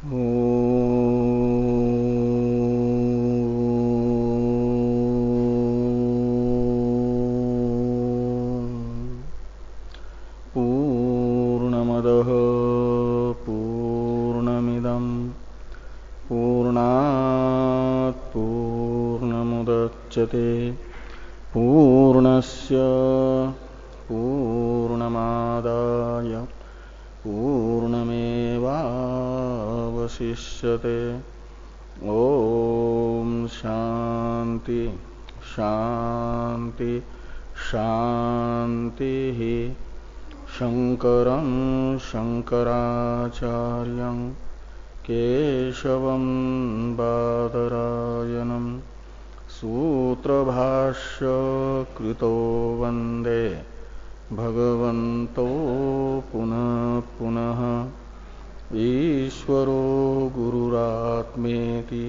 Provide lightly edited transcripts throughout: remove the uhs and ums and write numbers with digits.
पूर्णमदः पूर्णमिदं पूर्णात् पूर्णमुदच्यते पूर्णस्य पूर्णमादाय पूर्णमेवावशिष्यते। ओम शांति शांति शांति। शंकरं शंकराचार्यं केशवं बादरायणं सूत्रभाष्य कृतो वंदे भगवन्तो पुनः पुनः। ईश्वरो गुरुरात्मेति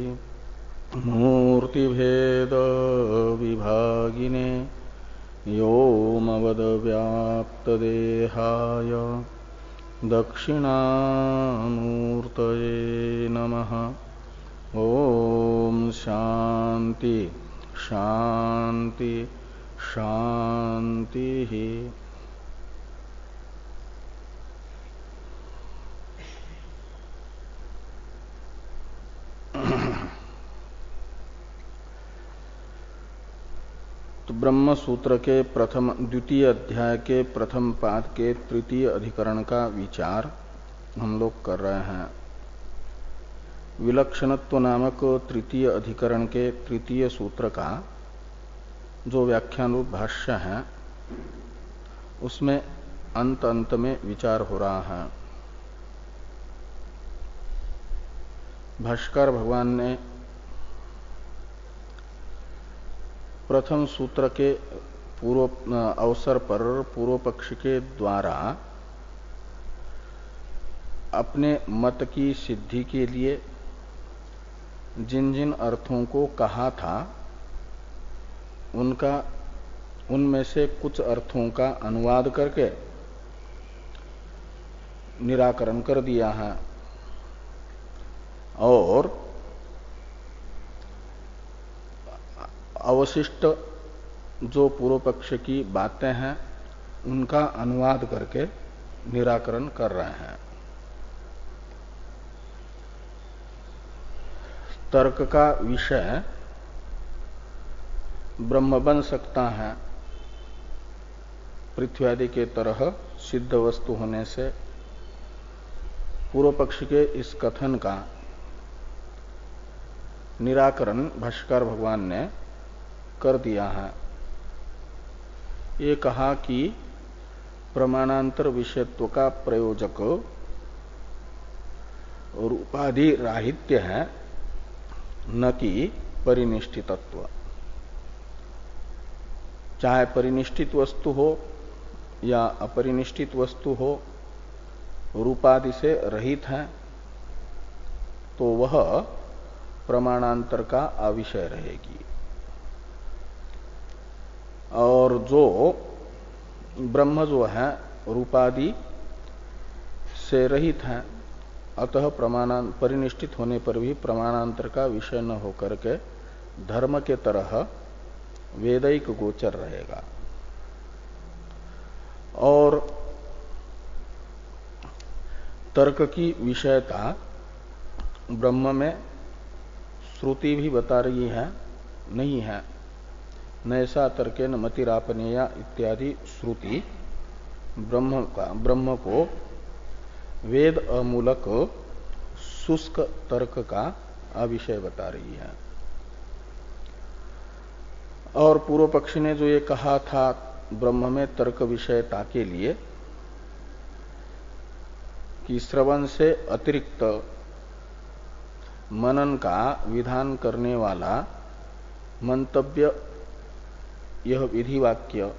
मूर्तिभेद विभागिने व्योमवद्व्याप्तदेहाय दक्षिणामूर्तये नमः। ओम शांति शांति शांति। तो ब्रह्म सूत्र के द्वितीय अध्याय के प्रथम पाद के तृतीय अधिकरण का विचार हम लोग कर रहे हैं। विलक्षणत्व नामक तृतीय अधिकरण के तृतीय सूत्र का जो व्याख्यान रूप भाष्य है उसमें अंत अंत में विचार हो रहा है। भाष्यकार भगवान ने प्रथम सूत्र के पूर्व अवसर पर पूर्व पक्ष के द्वारा अपने मत की सिद्धि के लिए जिन जिन अर्थों को कहा था उनमें से कुछ अर्थों का अनुवाद करके निराकरण कर दिया है और अवशिष्ट जो पूर्व पक्ष की बातें हैं उनका अनुवाद करके निराकरण कर रहे हैं। तर्क का विषय ब्रह्म बन सकता है पृथ्वी आदि के तरह सिद्ध वस्तु होने से पूर्व पक्ष के इस कथन का निराकरण भाष्यकार भगवान ने कर दिया है। ये कहा कि प्रमाणांतर विषयत्व का प्रयोजक और उपाधि राहित्य है न कि परिनिष्ठितत्व। चाहे परिनिष्ठित वस्तु हो या अपरिनिष्ठित वस्तु हो रूपादि से रहित है तो वह प्रमाणांतर का अविषय रहेगी। और जो ब्रह्म जो है रूपादि से रहित है अतः परिनिष्ठित होने पर भी प्रमाणांतर का विषय न होकर के धर्म के तरह वेदिक गोचर रहेगा। और तर्क की विषयता ब्रह्म में श्रुति भी बता रही है नहीं है। नैसा तर्केन मतिरापनेया इत्यादि श्रुति ब्रह्म को वेद अमूलक शुष्क तर्क का अविषय बता रही है। और पूर्व पक्षी ने जो ये कहा था ब्रह्म में तर्क विषयता के लिए कि श्रवण से अतिरिक्त मनन का विधान करने वाला मंतव्य यह विधि वाक्य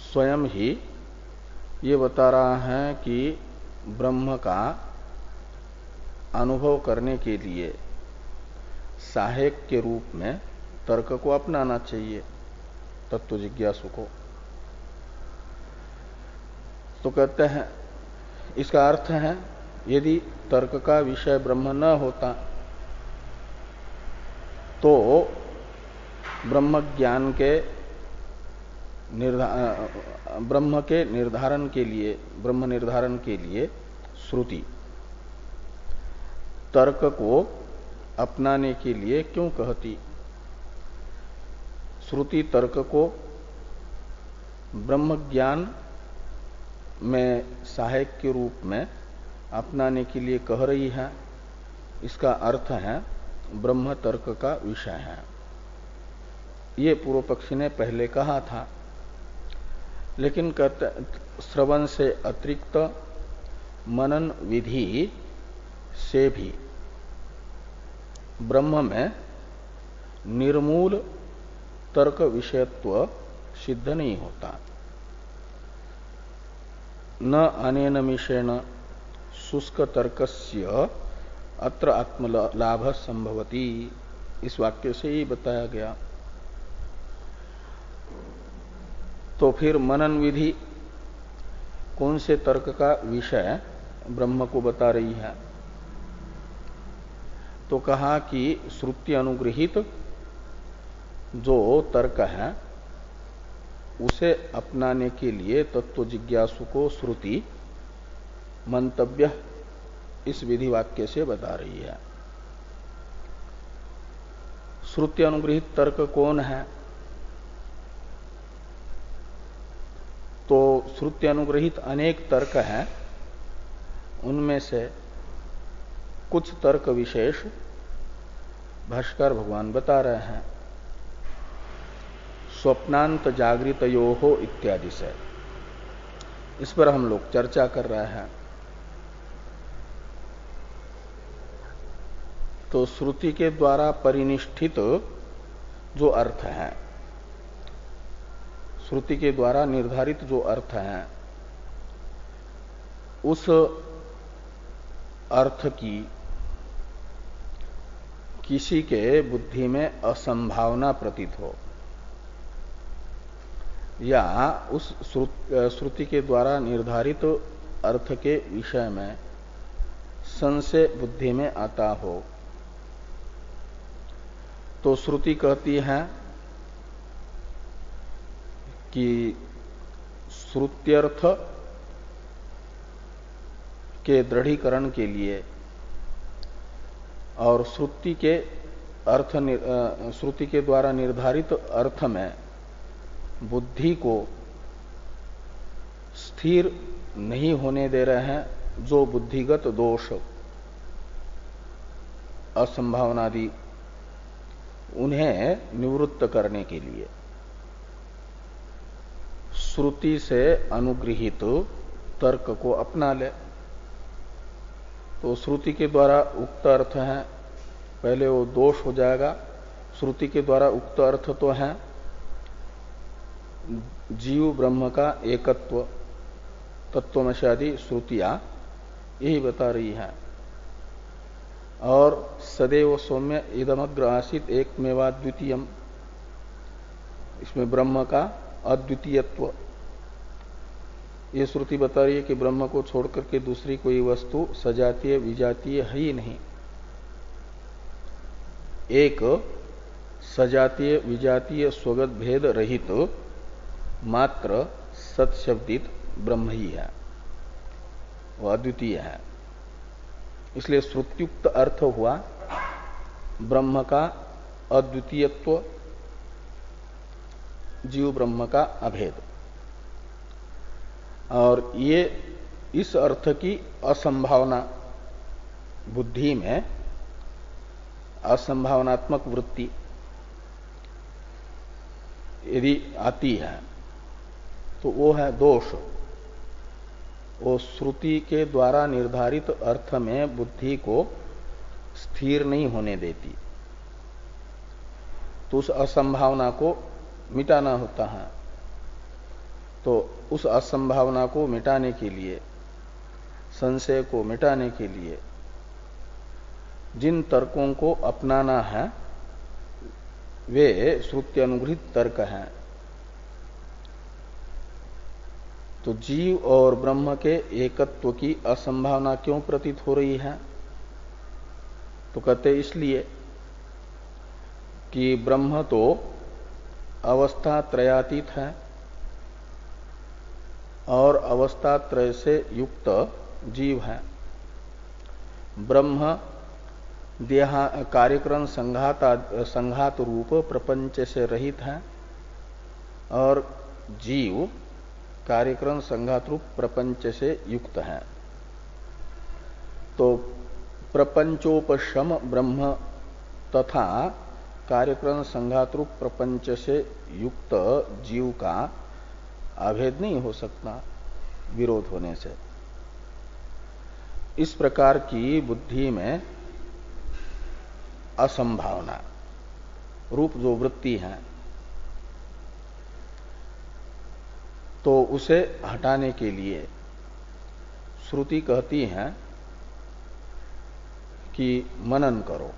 स्वयं ही ये बता रहा है कि ब्रह्म का अनुभव करने के लिए सहायक के रूप में तर्क को अपनाना चाहिए तत्व जिज्ञासु को। तो कहते हैं इसका अर्थ है यदि तर्क का विषय ब्रह्म न होता तो ब्रह्म ज्ञान के ब्रह्म के निर्धारण के लिए, ब्रह्म निर्धारण के लिए श्रुति तर्क को अपनाने के लिए क्यों कहती? श्रुति तर्क को ब्रह्म ज्ञान में सहायक के रूप में अपनाने के लिए कह रही है। इसका अर्थ है ब्रह्म तर्क का विषय है। ये पूर्व पक्षी ने पहले कहा था, लेकिन श्रवण से अतिरिक्त मनन विधि से भी ब्रह्म में निर्मूल तर्क विषयत्व सिद्ध नहीं होता। न अनेन मिषेण शुष्क तर्कस्य अत्र आत्मलाभ संभवति, इस वाक्य से ही बताया गया। तो फिर मनन विधि कौन से तर्क का विषय ब्रह्म को बता रही है? तो कहा कि श्रुति अनुगृहित जो तर्क है उसे अपनाने के लिए तत्व जिज्ञासु को श्रुति मंतव्य इस विधि वाक्य से बता रही है। श्रुति अनुगृहित तर्क कौन है? तो श्रुति अनुगृहित अनेक तर्क हैं, उनमें से कुछ तर्क विशेष भाष्कर भगवान बता रहे हैं। स्वप्नांत जागृतयोहो इत्यादि से इस पर हम लोग चर्चा कर रहे हैं। तो श्रुति के द्वारा परिनिष्ठित जो अर्थ है, श्रुति के द्वारा निर्धारित जो अर्थ है, उस अर्थ की किसी के बुद्धि में असंभावना प्रतीत हो या उस श्रुति के द्वारा निर्धारित अर्थ के विषय में संशय बुद्धि में आता हो, तो श्रुति कहती है कि श्रुत्यर्थ के दृढ़ीकरण के लिए और श्रुति के द्वारा निर्धारित अर्थ में बुद्धि को स्थिर नहीं होने दे रहे हैं जो बुद्धिगत दोष असंभावनादि, उन्हें निवृत्त करने के लिए श्रुति से अनुगृहित तर्क को अपना ले। तो श्रुति के द्वारा उक्त अर्थ है, पहले वो दोष हो जाएगा। श्रुति के द्वारा उक्त अर्थ तो है जीव ब्रह्म का एकत्व, तत्वमसि आदि श्रुतियां यही बता रही है। और सदैव सौम्य इदमग्र आसीत एकमेवाद्वितीयम, इसमें ब्रह्म का अद्वितीयत्व ये श्रुति बता रही है कि ब्रह्म को छोड़कर के दूसरी कोई वस्तु सजातीय विजातीय है ही नहीं। एक सजातीय विजातीय स्वगत भेद रहित मात्र सत्शब्दित ब्रह्म ही है, वह अद्वितीय है। इसलिए श्रुत्युक्त अर्थ हुआ ब्रह्म का अद्वितीयत्व, जीव ब्रह्म का अभेद। और ये इस अर्थ की असंभावना, बुद्धि में असंभावनात्मक वृत्ति यदि आती है तो वो है दोष। वो श्रुति के द्वारा निर्धारित अर्थ में बुद्धि को स्थिर नहीं होने देती, तो उस असंभावना को मिटाना होता है। तो उस असंभावना को मिटाने के लिए, संशय को मिटाने के लिए जिन तर्कों को अपनाना है वे श्रुति अनुगृहित तर्क हैं। तो जीव और ब्रह्म के एकत्व की असंभावना क्यों प्रतीत हो रही है? तो कहते इसलिए कि ब्रह्म तो अवस्था त्रयातीत है और अवस्था त्रय से युक्त जीव है। ब्रह्म देहा कार्यक्रम संघात रूप प्रपंच से रहित है और जीव कार्यक्रम संघात रूप प्रपंच से युक्त है। तो प्रपंचोपशम ब्रह्म तथा कार्यक्रम संघात रूप प्रपंच से युक्त जीव का अभेद नहीं हो सकता विरोध होने से। इस प्रकार की बुद्धि में असंभावना रूप जो वृत्ति है तो उसे हटाने के लिए श्रुति कहती है कि मनन करो।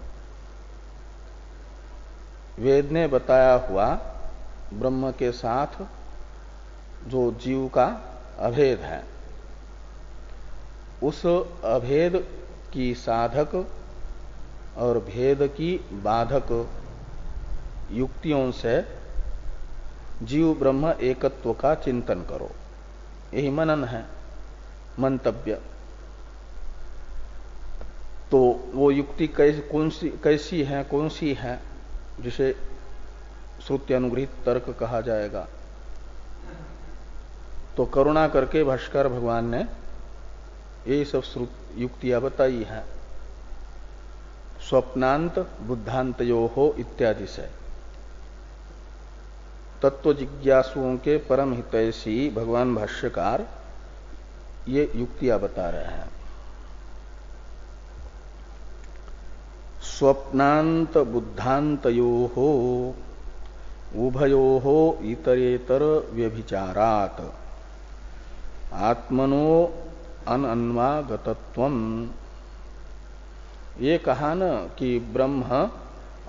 वेद ने बताया हुआ ब्रह्म के साथ जो जीव का अभेद है, उस अभेद की साधक और भेद की बाधक युक्तियों से जीव ब्रह्म एकत्व का चिंतन करो। यही मनन है, मंतव्य। तो वो युक्ति कैसी है, कौन सी है, जिसे श्रुति अनुग्रहित तर्क कहा जाएगा? तो करुणा करके भाष्कर भगवान ने यही सब युक्तियां बताई हैं, स्वप्नांत बुद्धांतयो हो इत्यादि से। तत्व जिज्ञासुओं के परम हितैषी भगवान भाष्यकार ये युक्तियां बता रहे हैं। स्वप्नांत बुद्धांतयो हो उभयो हो इतरेतर व्यभिचारात आत्मनो अनन्वागतत्वम। ये कहा न कि ब्रह्म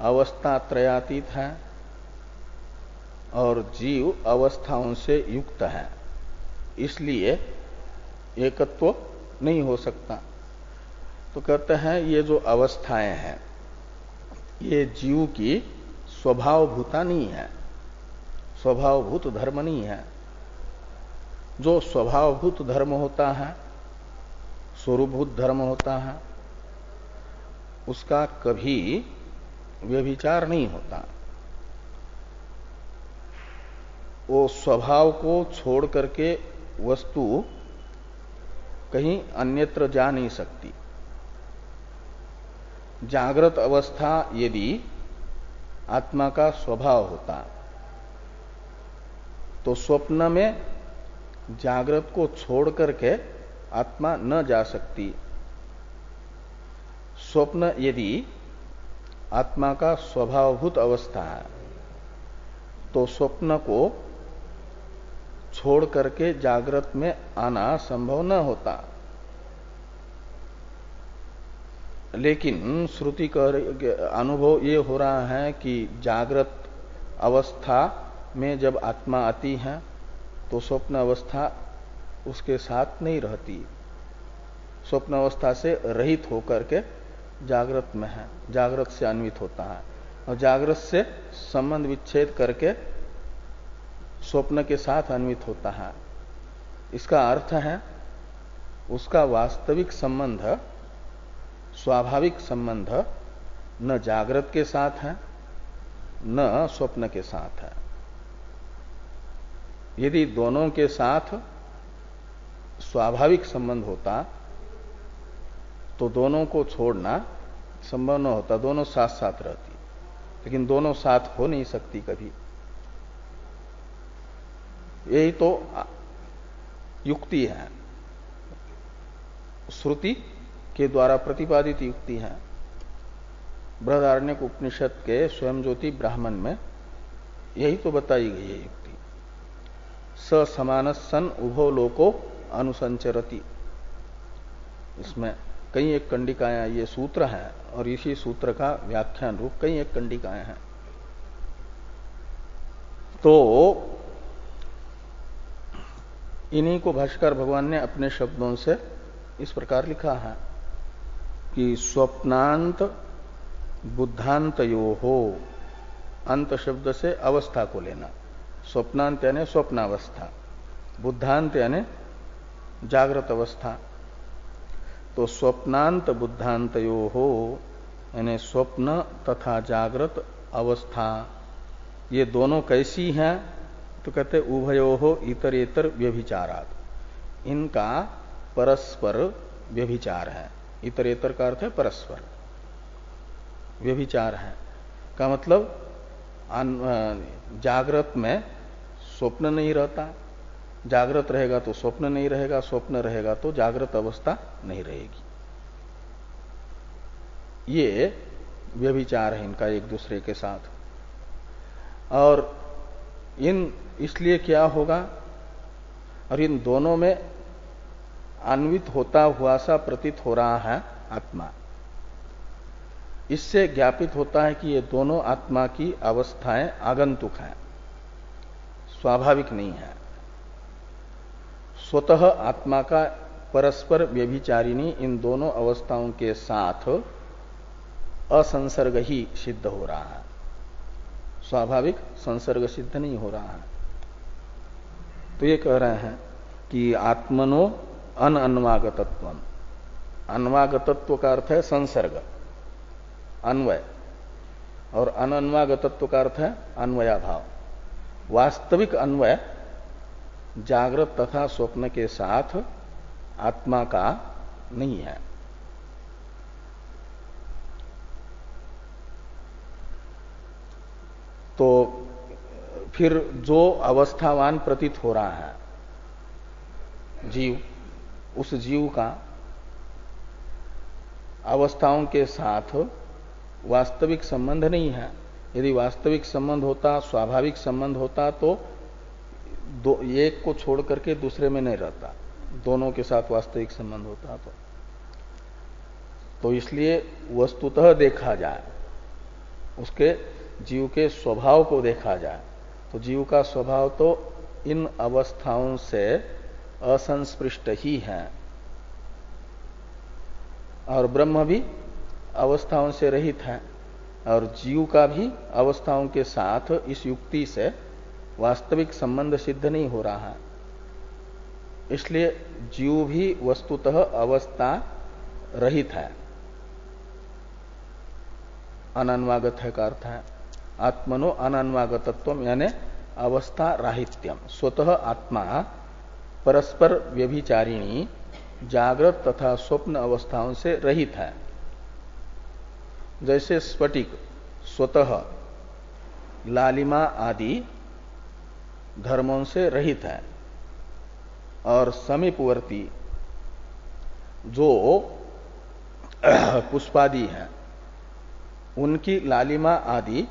अवस्था त्रयातीत है और जीव अवस्थाओं से युक्त है, इसलिए एकत्व नहीं हो सकता। तो कहते हैं ये जो अवस्थाएं हैं ये जीव की स्वभावभूता नहीं है, स्वभावभूत धर्म नहीं है। जो स्वभावभूत धर्म होता है, स्वरूपभूत धर्म होता है, उसका कभी व्यभिचार नहीं होता। वो स्वभाव को छोड़ करके वस्तु कहीं अन्यत्र जा नहीं सकती। जागृत अवस्था यदि आत्मा का स्वभाव होता तो स्वप्न में जागृत को छोड़ करके आत्मा न जा सकती। स्वप्न यदि आत्मा का स्वभावभूत अवस्था है तो स्वप्न को छोड़ करके जागृत में आना संभव न होता। लेकिन श्रुति का अनुभव ये हो रहा है कि जागृत अवस्था में जब आत्मा आती है तो स्वप्न अवस्था उसके साथ नहीं रहती, स्वप्न अवस्था से रहित होकर के जागृत में है, जागृत से अन्वित होता है और जागृत से संबंध विच्छेद करके स्वप्न के साथ अन्वित होता है। इसका अर्थ है उसका वास्तविक संबंध, स्वाभाविक संबंध न जागृत के साथ है न स्वप्न के साथ है। यदि दोनों के साथ स्वाभाविक संबंध होता तो दोनों को छोड़ना संभव न होता, दोनों साथ साथ रहती। लेकिन दोनों साथ हो नहीं सकती कभी। यही तो युक्ति है, श्रुति के द्वारा प्रतिपादित युक्ति है। बृहदारण्यक उपनिषद के स्वयं ज्योति ब्राह्मण में यही तो बताई गई है युक्ति। स समान सन उभो लोको अनुसंचरति। इसमें कई एक कंडिकाएं ये सूत्र है और इसी सूत्र का व्याख्यान रूप कई एक कंडिकाएं हैं। तो इन्हीं को भाष्यकार भगवान ने अपने शब्दों से इस प्रकार लिखा है कि स्वप्नांत बुद्धांतयो हो। अंत शब्द से अवस्था को लेना। स्वप्नांत यानी स्वप्नावस्था, बुद्धांत यानी जागृत अवस्था। तो स्वप्नांत बुद्धांतयो हो यानी स्वप्न तथा जागृत अवस्था, ये दोनों कैसी हैं? तो कहते उभयो हो इतरेतर व्यभिचारात्, इनका परस्पर व्यभिचार है। इतरेतर का अर्थ है परस्पर व्यभिचार है का मतलब जागृत में स्वप्न नहीं रहता, जागृत रहेगा तो स्वप्न नहीं रहेगा, स्वप्न रहेगा तो जागृत अवस्था नहीं रहेगी। ये व्यभिचार है इनका एक दूसरे के साथ। और इसलिए क्या होगा, और इन दोनों में अन्वित होता हुआ सा प्रतीत हो रहा है आत्मा। इससे ज्ञापित होता है कि ये दोनों आत्मा की अवस्थाएं आगंतुक हैं, स्वाभाविक नहीं है। स्वतः आत्मा का परस्पर व्यभिचारिणी इन दोनों अवस्थाओं के साथ असंसर्ग ही सिद्ध हो रहा है, स्वाभाविक संसर्ग सिद्ध नहीं हो रहा है। तो ये कह रहे हैं कि आत्मनो अनन्वागतत्वम। अन्वागतत्व का अर्थ है संसर्ग, अन्वय, और अनन्वागतत्व का अर्थ है अन्वयाभाव। वास्तविक अन्वय जागृत तथा स्वप्न के साथ आत्मा का नहीं है। तो फिर जो अवस्थावान प्रतीत हो रहा है जीव, उस जीव का अवस्थाओं के साथ वास्तविक संबंध नहीं है। यदि वास्तविक संबंध होता, स्वाभाविक संबंध होता तो एक को छोड़ करके दूसरे में नहीं रहता, दोनों के साथ वास्तविक संबंध होता तो इसलिए वस्तुतः देखा जाए, उसके जीव के स्वभाव को देखा जाए तो जीव का स्वभाव तो इन अवस्थाओं से असंस्पृष्ट ही है, और ब्रह्म भी अवस्थाओं से रहित है, और जीव का भी अवस्थाओं के साथ इस युक्ति से वास्तविक संबंध सिद्ध नहीं हो रहा है। इसलिए जीव भी वस्तुतः अवस्था रहित है, अनन्वागत है का अर्थ है। आत्मनो अनन्वागतत्वम यानी अवस्था राहित्यम। स्वतः आत्मा परस्पर व्यभिचारिणी जागृत तथा स्वप्न अवस्थाओं से रहित है। जैसे स्फटिक स्वतः लालिमा आदि धर्मों से रहित है, और समीपवर्ती जो पुष्पादि हैं उनकी लालिमा आदि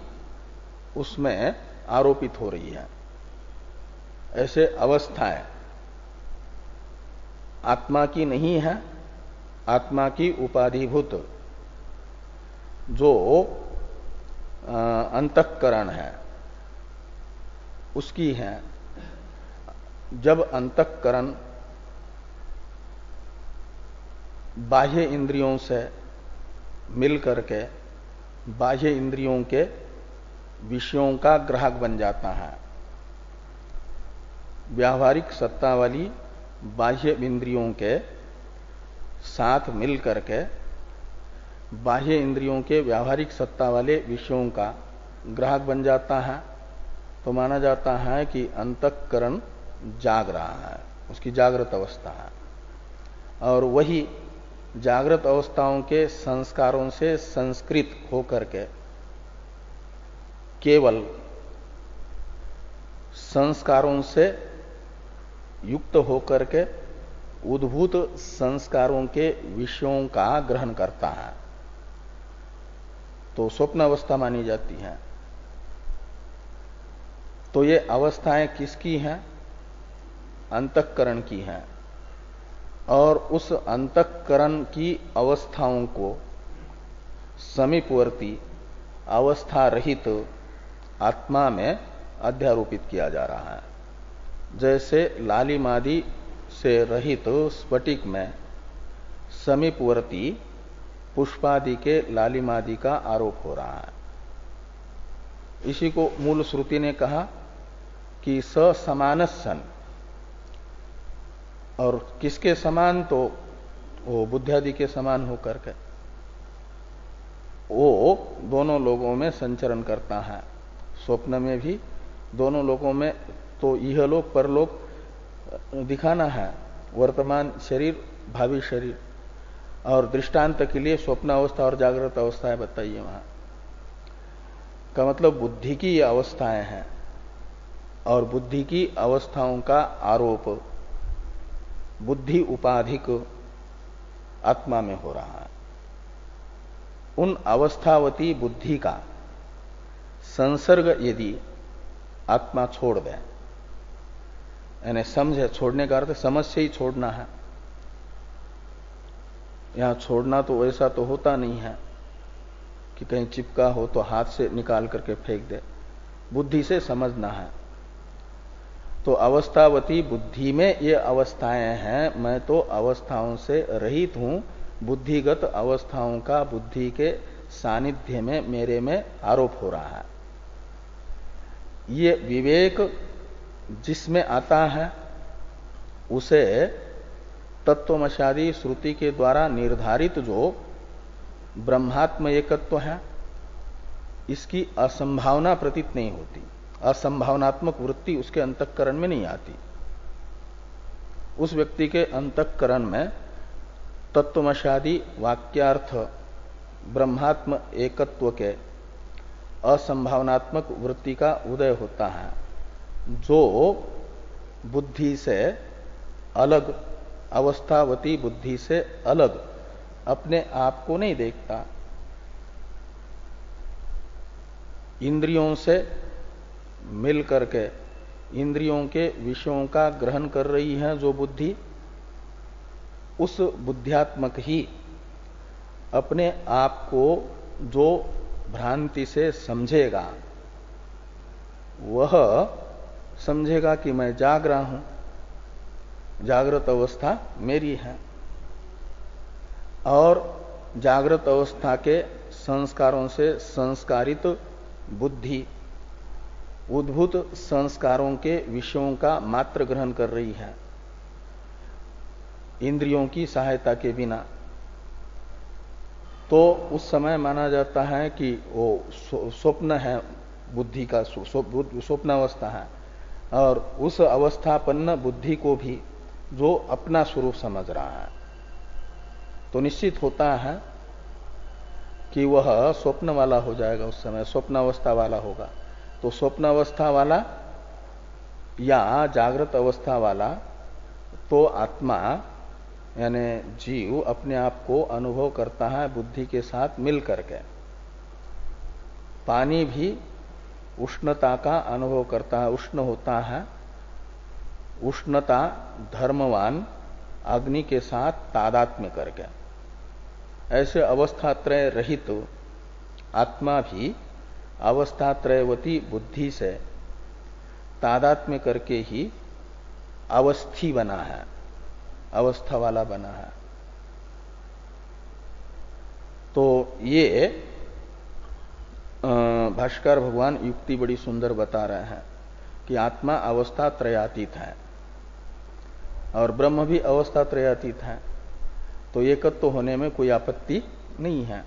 उसमें आरोपित हो रही है। ऐसे अवस्थाएं आत्मा की नहीं है, आत्मा की उपाधिभूत जो अंतःकरण है उसकी है। जब अंतःकरण बाह्य इंद्रियों से मिल करके बाह्य इंद्रियों के विषयों का ग्राहक बन जाता है, व्यावहारिक सत्ता वाली बाह्य इंद्रियों के साथ मिल करके बाह्य इंद्रियों के व्यावहारिक सत्ता वाले विषयों का ग्राहक बन जाता है, तो माना जाता है कि अंतःकरण जाग रहा है, उसकी जागृत अवस्था है। और वही जागृत अवस्थाओं के संस्कारों से संस्कृत होकर के केवल संस्कारों से युक्त होकर के उद्भूत संस्कारों के विषयों का ग्रहण करता है, तो स्वप्न अवस्था मानी जाती है। तो ये अवस्थाएं किसकी हैं? अंतःकरण की हैं, और उस अंतःकरण की अवस्थाओं को समीपवर्ती अवस्था रहित आत्मा में अध्यारोपित किया जा रहा है। जैसे लालिमादि से रहित स्फटिक में समीपवर्ती पुष्पादि के लालिमादि का आरोप हो रहा है। इसी को मूल श्रुति ने कहा कि स समान सन, और किसके समान, तो वो बुद्धादि के समान होकर के वो दोनों लोगों में संचरण करता है। स्वप्न में भी दोनों लोगों में, तो इहलोक परलोक दिखाना है, वर्तमान शरीर भावी शरीर, और दृष्टांत के लिए स्वप्न अवस्था और जागृत अवस्थाएं बताइए। वहां का मतलब बुद्धि की ये अवस्थाएं हैं, और बुद्धि की अवस्थाओं का आरोप बुद्धि उपाधिक आत्मा में हो रहा है। उन अवस्थावती बुद्धि का संसर्ग यदि आत्मा छोड़ दे, यानी समझे, छोड़ने का अर्थ समझ से ही छोड़ना है। यहां छोड़ना तो वैसा तो होता नहीं है कि कहीं चिपका हो तो हाथ से निकाल करके फेंक दे, बुद्धि से समझना है। तो अवस्थावती बुद्धि में ये अवस्थाएं हैं, मैं तो अवस्थाओं से रहित हूं, बुद्धिगत अवस्थाओं का बुद्धि के सानिध्य में मेरे में आरोप हो रहा है। ये विवेक जिसमें आता है उसे तत्वमशादी श्रुति के द्वारा निर्धारित जो ब्रह्मात्म एकत्व है, इसकी असंभावना प्रतीत नहीं होती, असंभावनात्मक वृत्ति उसके अंतःकरण में नहीं आती। उस व्यक्ति के अंतःकरण में तत्वमशादी वाक्यार्थ ब्रह्मात्म एकत्व के असंभावनात्मक वृत्ति का उदय होता है, जो बुद्धि से अलग, अवस्थावती बुद्धि से अलग अपने आप को नहीं देखता। इंद्रियों से मिल करके इंद्रियों के विषयों का ग्रहण कर रही है जो बुद्धि, उस बुद्ध्यात्मक ही अपने आप को जो भ्रांति से समझेगा, वह समझेगा कि मैं जाग रहा हूं, जागृत अवस्था मेरी है। और जागृत अवस्था के संस्कारों से संस्कारित बुद्धि उद्भूत संस्कारों के विषयों का मात्र ग्रहण कर रही है, इंद्रियों की सहायता के बिना। तो उस समय माना जाता है कि वो स्वप्न है, बुद्धि का स्वप्न अवस्था है, और उस अवस्थापन्न बुद्धि को भी जो अपना स्वरूप समझ रहा है, तो निश्चित होता है कि वह स्वप्न वाला हो जाएगा, उस समय स्वप्न अवस्था वाला होगा। तो स्वप्न अवस्था वाला या जागृत अवस्था वाला, तो आत्मा यानी जीव अपने आप को अनुभव करता है बुद्धि के साथ मिल करके। पानी भी उष्णता का अनुभव करता है, उष्ण होता है, उष्णता धर्मवान अग्नि के साथ तादात्म्य करके। ऐसे अवस्थात्रय रहित आत्मा भी अवस्थात्रयवती बुद्धि से तादात्म्य करके ही अवस्थी बना है, अवस्था वाला बना है। तो ये भाष्कर भगवान युक्ति बड़ी सुंदर बता रहे हैं कि आत्मा अवस्था त्रयातीत है और ब्रह्म भी अवस्था त्रयातीत है, तो एकत्व होने में कोई आपत्ति नहीं है।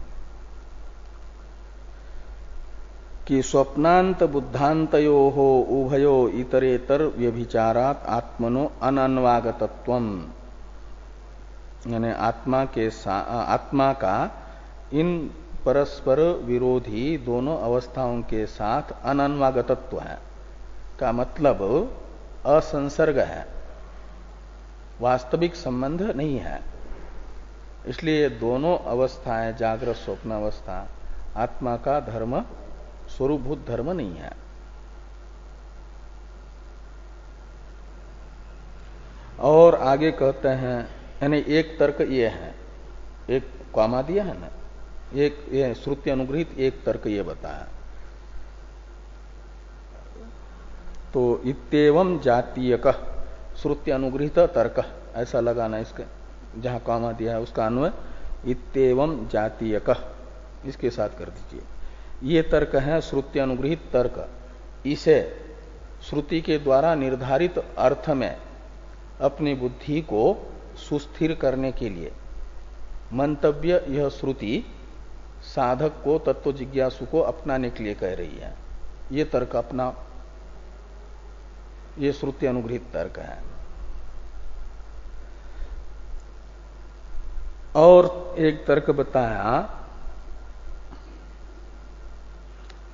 कि स्वप्नांत बुद्धांतयो हो उभयो इतरेतर व्यभिचारात आत्मनो अनन्वागतत्वम, यानी आत्मा का इन परस्पर विरोधी दोनों अवस्थाओं के साथ अनन्वागतत्व है, का मतलब असंसर्ग है, वास्तविक संबंध नहीं है। इसलिए दोनों अवस्थाएं, जागृत स्वप्न अवस्था, आत्मा का धर्म स्वरूपभूत धर्म नहीं है। और आगे कहते हैं, यानी एक तर्क ये है, एक कॉमा दिया है ना, एक ये श्रुति अनुग्रहित एक तर्क ये बताया। तो इत्येवं जातीयक श्रुति अनुगृहित तर्क, ऐसा लगाना इसके जहां कॉमा दिया है उसका अन्वय इत्येवं जातीयक इसके साथ कर दीजिए। ये तर्क है श्रुति अनुगृहित तर्क। इसे श्रुति के द्वारा निर्धारित अर्थ में अपनी बुद्धि को सुस्थिर करने के लिए मंतव्य यह श्रुति साधक को, तत्व जिज्ञासु को अपनाने के लिए कह रही है। ये तर्क अपना, ये श्रुति अनुगृहित तर्क है। और एक तर्क बताया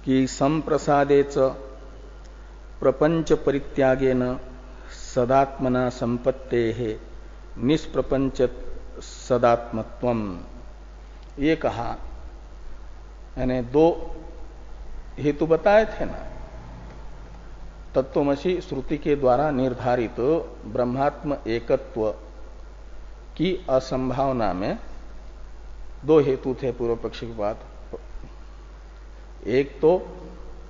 कि संप्रसादेच प्रपंच परित्यागेन सदात्मना संपत्तेः निष्प्रपंच सदात्मत्वम। ये कहा, यानी दो हेतु बताए थे ना, तत्वमसि श्रुति के द्वारा निर्धारित ब्रह्मात्म एकत्व की असंभावना में दो हेतु थे पूर्व पक्षी की बात। एक तो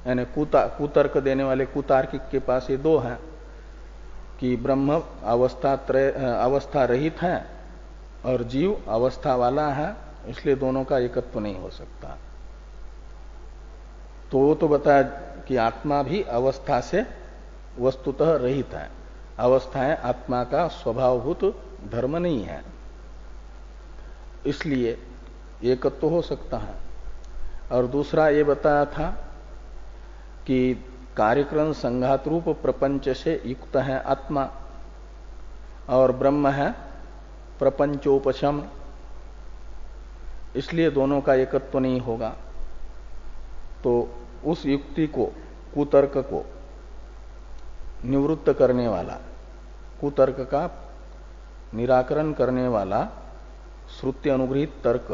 यानी कुतर्क देने वाले कुतार्किक के पास ये दो हैं कि ब्रह्म अवस्था रहित है और जीव अवस्था वाला है, इसलिए दोनों का एकत्व नहीं हो सकता। तो वो तो बताया कि आत्मा भी अवस्था से वस्तुतः रहित है, अवस्थाएं आत्मा का स्वभावभूत धर्म नहीं है, इसलिए एकत्व हो सकता है। और दूसरा ये बताया था कि कार्यक्रम संघात रूप प्रपंच से युक्त है आत्मा और ब्रह्म है प्रपंचोपशम, इसलिए दोनों का एकत्व नहीं होगा। तो उस युक्ति को, कुतर्क को निवृत्त करने वाला, कुतर्क का निराकरण करने वाला श्रुति अनुगृहित तर्क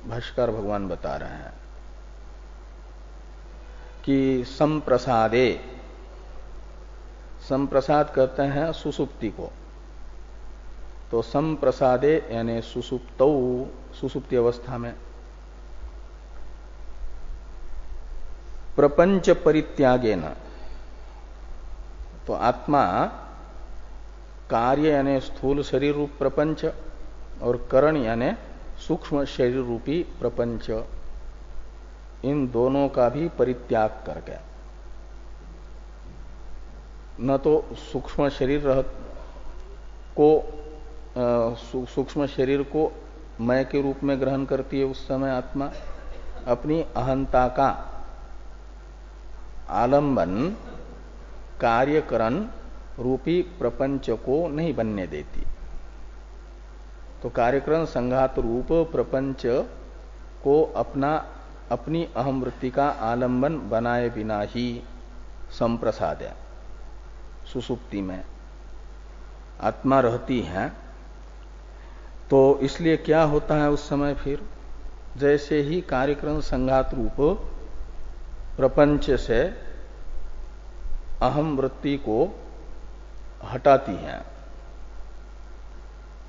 भाष्यकार भगवान बता रहे हैं कि संप्रसादे, संप्रसाद कहते हैं सुसुप्ति को, तो संप्रसादे यानी सुसुप्तौ, सुसुप्ति अवस्था में प्रपंच परित्यागेन, तो आत्मा कार्य यानी स्थूल शरीर रूप प्रपंच और करण यानी सूक्ष्म शरीर रूपी प्रपंच, इन दोनों का भी परित्याग करके, न तो सूक्ष्म शरीर को सूक्ष्म शरीर को मैं के रूप में ग्रहण करती है उस समय आत्मा, अपनी अहंता का आलंबन कार्यकरण रूपी प्रपंच को नहीं बनने देती। तो कार्यकरण संघात रूप प्रपंच को अपनी अहम वृत्ति का आलंबन बनाए बिना ही संप्रसाद है, सुसुप्ति में आत्मा रहती है। तो इसलिए क्या होता है उस समय, फिर जैसे ही कार्यक्रम संघात रूप प्रपंच से अहम वृत्ति को हटाती है,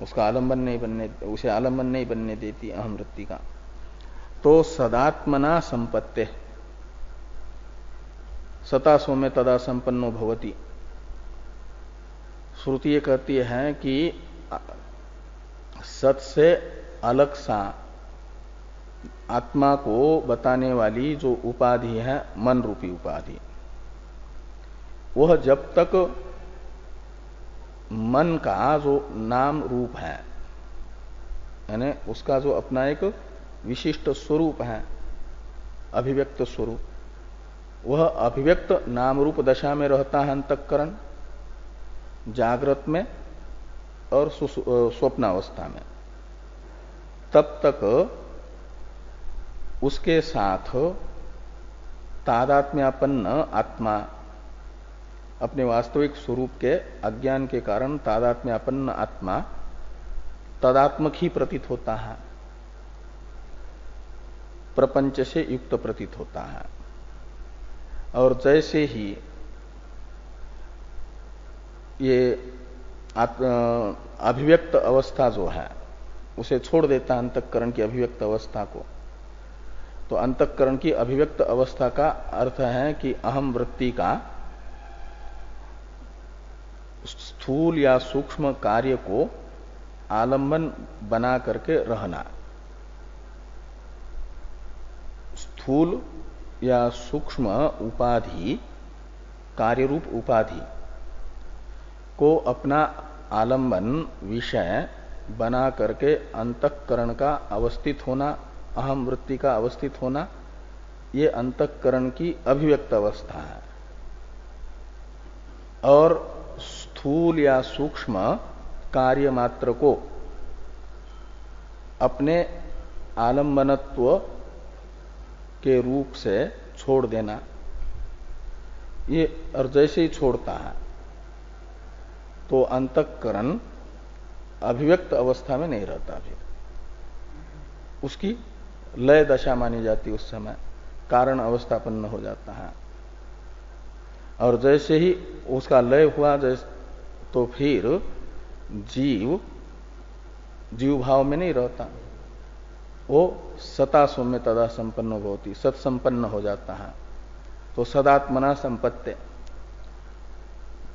उसका आलंबन नहीं बनने, उसे आलंबन नहीं बनने देती अहम वृत्ति का, तो सदात्मना संपत्ते सता सौम्य तदा संपन्नो भवति। श्रुति ये कहती है कि सत से अलग सा आत्मा को बताने वाली जो उपाधि है मन रूपी उपाधि, वह जब तक मन का जो नाम रूप है, यानी उसका जो अपना एक विशिष्ट स्वरूप है, अभिव्यक्त स्वरूप, वह अभिव्यक्त नाम रूप दशा में रहता है अंतःकरण, जागृत में और स्वप्नावस्था में, तब तक उसके साथ तादात्म्यापन्न आत्मा अपने वास्तविक स्वरूप के अज्ञान के कारण तादात्म्यापन्न आत्मा तदात्मक ही प्रतीत होता है, प्रपंच से युक्त प्रतीत होता है। और जैसे ही ये अभिव्यक्त अवस्था जो है उसे छोड़ देता है अंतःकरण की अभिव्यक्त अवस्था को, तो अंतःकरण की अभिव्यक्त अवस्था का अर्थ है कि अहम वृत्ति का स्थूल या सूक्ष्म कार्य को आलंबन बना करके रहना। स्थूल या सूक्ष्म उपाधि, कार्यरूप उपाधि को अपना आलंबन विषय बना करके अंतःकरण का अवस्थित होना, अहम वृत्ति का अवस्थित होना, ये अंतःकरण की अभिव्यक्त अवस्था है। और स्थूल या सूक्ष्म कार्य मात्र को अपने आलंबनत्व के रूप से छोड़ देना, ये और जैसे ही छोड़ता है तो अंतःकरण अभिव्यक्त अवस्था में नहीं रहता, फिर उसकी लय दशा मानी जाती, उस समय कारण अवस्थापन्न हो जाता है। और जैसे ही उसका लय हुआ तो फिर जीव भाव में नहीं रहता, वो सता सौम्य तदा संपन्न होती, सत्संपन्न हो जाता है। तो सदात्मना संपत्ति,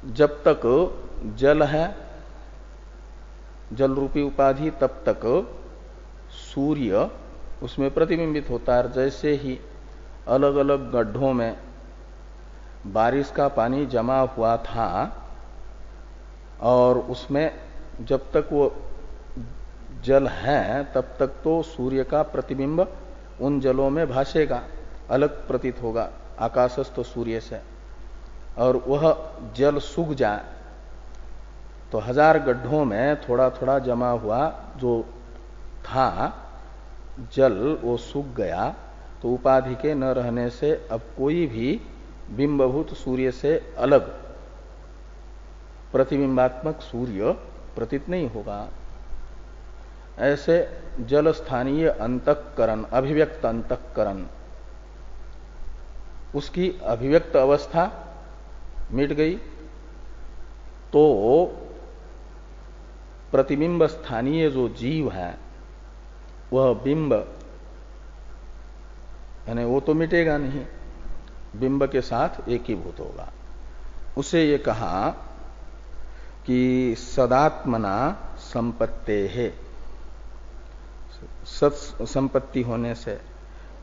जब तक जल है, जल रूपी उपाधि, तब तक सूर्य उसमें प्रतिबिंबित होता है। जैसे ही अलग अलग गड्ढों में बारिश का पानी जमा हुआ था और उसमें जब तक वो जल है तब तक तो सूर्य का प्रतिबिंब उन जलों में भासेगा, अलग प्रतीत होगा आकाशस्थ सूर्य से। और वह जल सूख जाए तो हजार गड्ढों में थोड़ा थोड़ा जमा हुआ जो था जल, वो सूख गया तो उपाधि के न रहने से अब कोई भी बिंबभूत सूर्य से अलग प्रतिबिंबात्मक सूर्य प्रतीत नहीं होगा। ऐसे जल स्थानीय अंतःकरण, अभिव्यक्त अंतःकरण, उसकी अभिव्यक्त अवस्था मिट गई तो प्रतिबिंब स्थानीय जो जीव है वह बिंब, यानी वो तो मिटेगा नहीं, बिंब के साथ एकीभूत होगा। उसे ये कहा कि सदात्मना संपत्ते है, सत संपत्ति होने से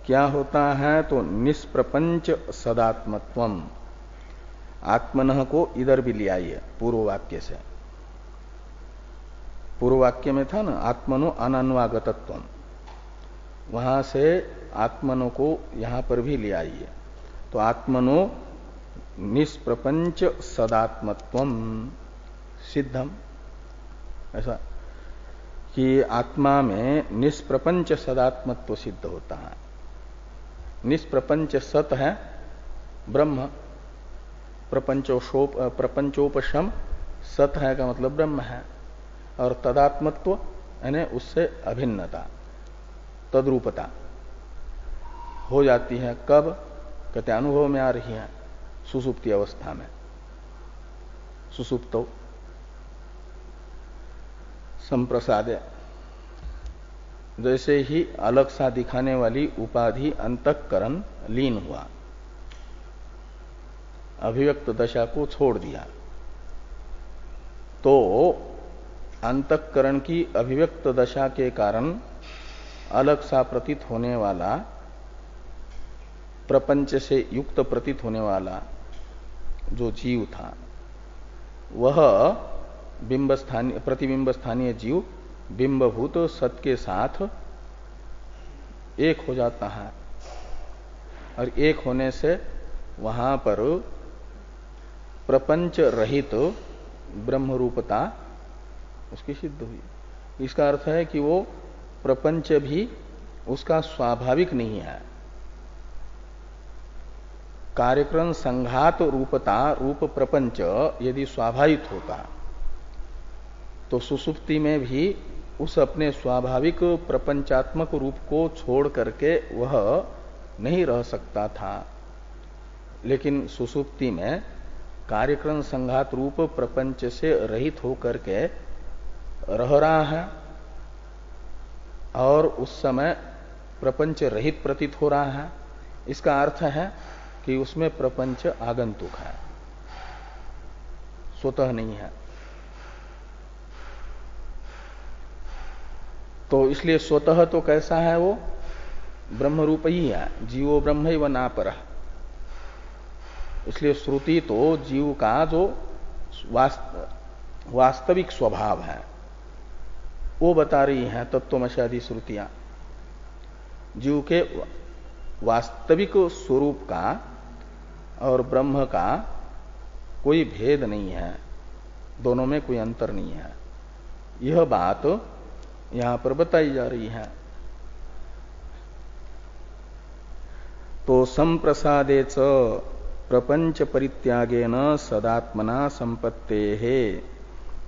क्या होता है, तो निष्प्रपंच सदात्मत्वम। आत्मनः को इधर भी ले आइए पूर्व वाक्य से, पूर्व वाक्य में था ना आत्मनो अनन्वागतत्वम, वहां से आत्मनो को यहां पर भी ले आइए। तो आत्मनो निष्प्रपंच सदात्मत्वम सिद्धम, ऐसा कि आत्मा में निष्प्रपंच सदात्मत्व सिद्ध होता है। निष्प्रपंच सत है ब्रह्म, प्रपंचोपशम सत है का मतलब ब्रह्म है, और तदात्मत्व यानी उससे अभिन्नता, तद्रूपता हो जाती है। कब? कहते अनुभव में आ रही है सुसुप्ति अवस्था में, सुसुप्तो संप्रसादे। जैसे ही अलग सा दिखाने वाली उपाधि अंतःकरण लीन हुआ, अभिव्यक्त दशा को छोड़ दिया, तो अंतःकरण की अभिव्यक्त दशा के कारण अलग सा प्रतीत होने वाला, प्रपंच से युक्त प्रतीत होने वाला जो जीव था वह बिंब स्थानीय, प्रतिबिंब स्थानीय जीव बिंबभूत सत के साथ एक हो जाता है, और एक होने से वहां पर प्रपंच रहित ब्रह्म रूपता उसकी सिद्ध हुई। इसका अर्थ है कि वो प्रपंच भी उसका स्वाभाविक नहीं है। कार्यक्रम संघात रूपता, रूप प्रपंच यदि स्वाभाविक होता तो सुसुप्ति में भी उस अपने स्वाभाविक प्रपंचात्मक रूप को छोड़ करके वह नहीं रह सकता था। लेकिन सुसुप्ति में कार्यक्रम संघात रूप प्रपंच से रहित होकर के रह रहा है, और उस समय प्रपंच रहित प्रतीत हो रहा है। इसका अर्थ है कि उसमें प्रपंच आगंतुक है, स्वतः नहीं है। तो इसलिए स्वतः तो कैसा है वो ब्रह्म रूप ही है, जीवो ब्रह्म व नापर। इसलिए श्रुति तो जीव का जो वास्तविक स्वभाव है वो बता रही है तत्वमशादी श्रुतियां। जीव के वास्तविक स्वरूप का और ब्रह्म का कोई भेद नहीं है, दोनों में कोई अंतर नहीं है। यह बात यहां पर बताई जा रही है। तो संप्रसादे च प्रपंच परित्यागेन सदात्मना संपत्तेः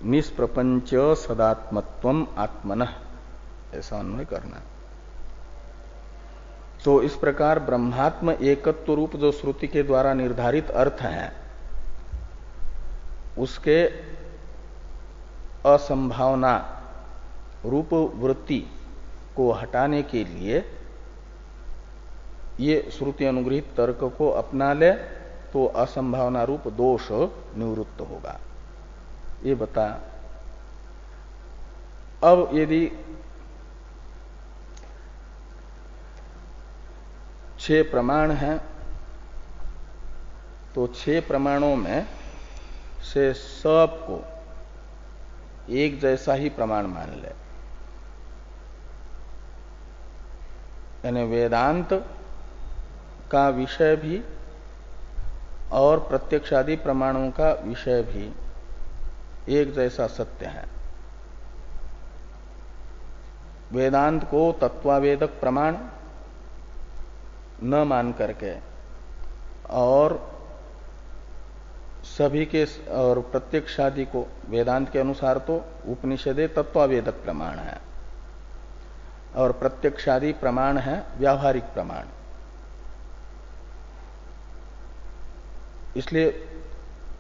निष्प्रपंच सदात्मत्वम आत्मनः, ऐसा अन्वय करना। तो इस प्रकार ब्रह्मात्म एकत्व रूप जो श्रुति के द्वारा निर्धारित अर्थ है, उसके असंभावना रूप वृत्ति को हटाने के लिए ये श्रुति अनुग्रहित तर्क को अपना ले तो असंभावना रूप दोष निवृत्त होगा, ये बता। अब यदि 6 प्रमाण हैं तो 6 प्रमाणों में से सबको एक जैसा ही प्रमाण मान ले, यानी वेदांत का विषय भी और प्रत्यक्षादि प्रमाणों का विषय भी एक जैसा सत्य है। वेदांत को तत्वावेदक प्रमाण न मान करके और सभी के और प्रत्यक्षादि को, वेदांत के अनुसार तो उपनिषदे तत्वावेदक प्रमाण है और प्रत्यक्षादि प्रमाण है व्यावहारिक प्रमाण। इसलिए